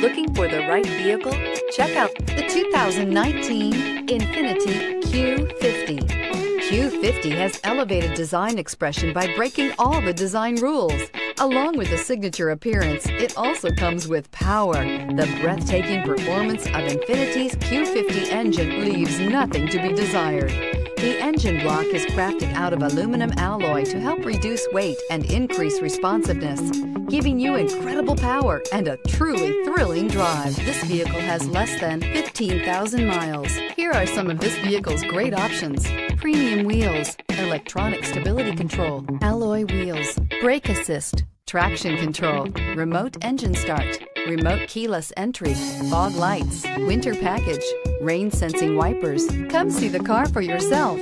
Looking for the right vehicle? Check out the 2019 INFINITI Q50. Q50 has elevated design expression by breaking all the design rules. Along with the signature appearance, it also comes with power. The breathtaking performance of INFINITI's Q50 engine leaves nothing to be desired. The engine block is crafted out of aluminum alloy to help reduce weight and increase responsiveness, giving you incredible power and a truly thrilling drive. This vehicle has less than 15,000 miles. Here are some of this vehicle's great options: premium wheels, electronic stability control, alloy wheels, brake assist, traction control, remote engine start, remote keyless entry, fog lights, winter package, rain sensing wipers. Come see the car for yourself.